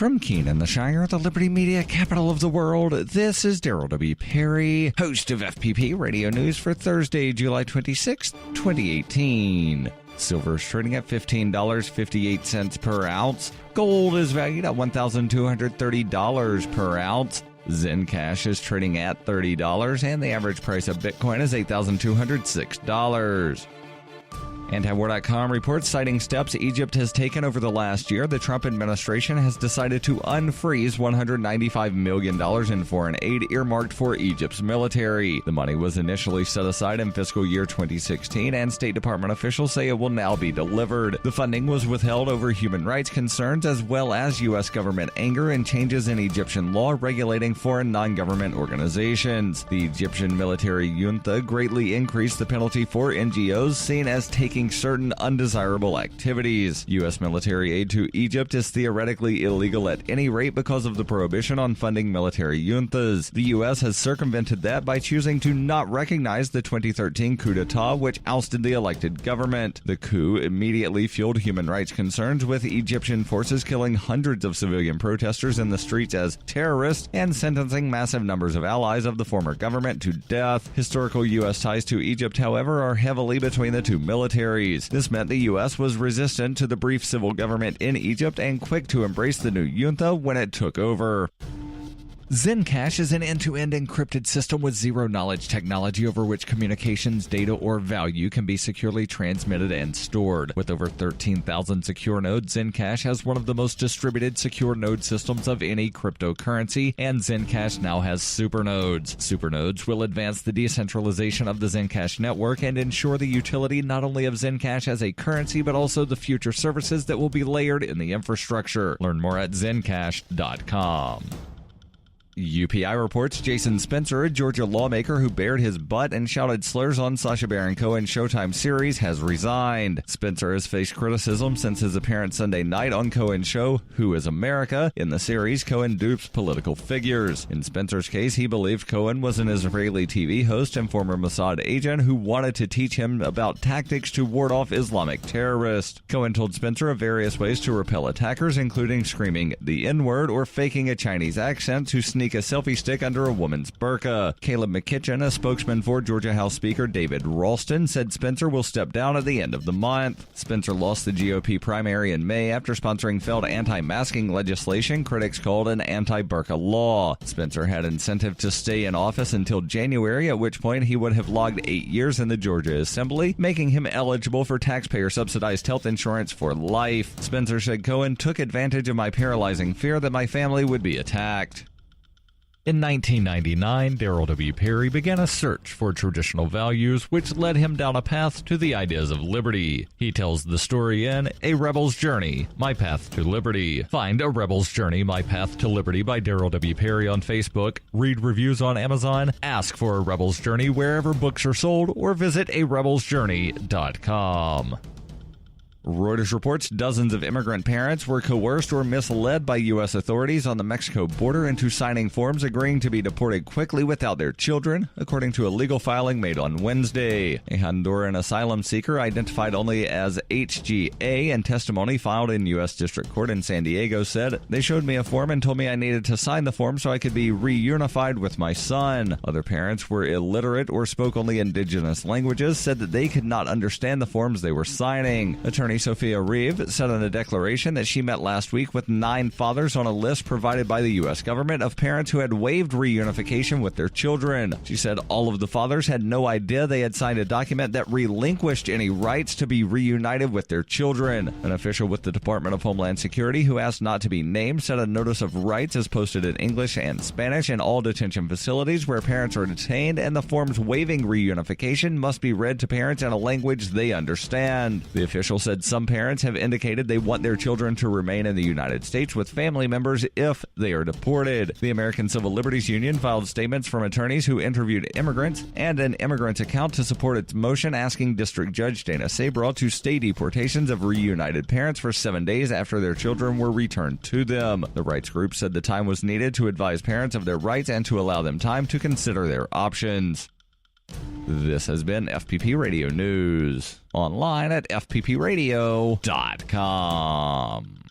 From Keene, the Shire, the Liberty Media capital of the world, this is Daryl W. Perry, host of FPP Radio News for Thursday, July 26, 2018. Silver is trading at $15.58 per ounce. Gold is valued at $1,230 per ounce. Zencash is trading at $30, and the average price of Bitcoin is $8,206. Antiwar.com reports, citing steps Egypt has taken over the last year, the Trump administration has decided to unfreeze $195 million in foreign aid earmarked for Egypt's military. The money was initially set aside in fiscal year 2016, and State Department officials say it will now be delivered. The funding was withheld over human rights concerns as well as U.S. government anger and changes in Egyptian law regulating foreign non-government organizations. The Egyptian military junta greatly increased the penalty for NGOs seen as taking certain undesirable activities. U.S. military aid to Egypt is theoretically illegal at any rate because of the prohibition on funding military juntas. The U.S. has circumvented that by choosing to not recognize the 2013 coup d'etat, which ousted the elected government. The coup immediately fueled human rights concerns, with Egyptian forces killing hundreds of civilian protesters in the streets as terrorists and sentencing massive numbers of allies of the former government to death. Historical U.S. ties to Egypt, however, are heavily between the two militaries. This meant the U.S. was resistant to the brief civil government in Egypt and quick to embrace the new junta when it took over. Zencash is an end-to-end encrypted system with zero-knowledge technology over which communications, data, or value can be securely transmitted and stored. With over 13,000 secure nodes, Zencash has one of the most distributed secure node systems of any cryptocurrency, and Zencash now has supernodes. Supernodes will advance the decentralization of the Zencash network and ensure the utility not only of Zencash as a currency, but also the future services that will be layered in the infrastructure. Learn more at zencash.com. UPI reports Jason Spencer, a Georgia lawmaker who bared his butt and shouted slurs on Sacha Baron Cohen's Showtime series, has resigned. Spencer has faced criticism since his appearance Sunday night on Cohen's show, Who is America? In the series, Cohen dupes political figures. In Spencer's case, he believed Cohen was an Israeli TV host and former Mossad agent who wanted to teach him about tactics to ward off Islamic terrorists. Cohen told Spencer of various ways to repel attackers, including screaming the N-word or faking a Chinese accent to sneak a selfie stick under a woman's burqa. Caleb McKitchen, a spokesman for Georgia House Speaker David Ralston, said Spencer will step down at the end of the month. Spencer lost the GOP primary in May after sponsoring failed anti-masking legislation critics called an anti-burqa law. Spencer had incentive to stay in office until January, at which point he would have logged 8 years in the Georgia Assembly, making him eligible for taxpayer-subsidized health insurance for life. Spencer said Cohen took advantage of my paralyzing fear that my family would be attacked. In 1999, Daryl W. Perry began a search for traditional values, which led him down a path to the ideas of liberty. He tells the story in A Rebel's Journey, My Path to Liberty. Find A Rebel's Journey, My Path to Liberty by Daryl W. Perry on Facebook, read reviews on Amazon, ask for A Rebel's Journey wherever books are sold, or visit arebelsjourney.com. Reuters reports dozens of immigrant parents were coerced or misled by U.S. authorities on the Mexico border into signing forms agreeing to be deported quickly without their children, according to a legal filing made on Wednesday. A Honduran asylum seeker identified only as HGA and testimony filed in U.S. District Court in San Diego said, "They showed me a form and told me I needed to sign the form so I could be reunified with my son." Other parents were illiterate or spoke only indigenous languages, said that they could not understand the forms they were signing. Attorney Sophia Reeve said in a declaration that she met last week with 9 fathers on a list provided by the U.S. government of parents who had waived reunification with their children. She said all of the fathers had no idea they had signed a document that relinquished any rights to be reunited with their children. An official with the Department of Homeland Security, who asked not to be named, said a notice of rights is posted in English and Spanish in all detention facilities where parents are detained, and the forms waiving reunification must be read to parents in a language they understand. The official said some parents have indicated they want their children to remain in the United States with family members if they are deported. The American Civil Liberties Union filed statements from attorneys who interviewed immigrants and an immigrant's account to support its motion asking District Judge Dana Sabraw to stay deportations of reunited parents for 7 days after their children were returned to them. The rights group said the time was needed to advise parents of their rights and to allow them time to consider their options. This has been FPP Radio News, online at FPPRadio.com.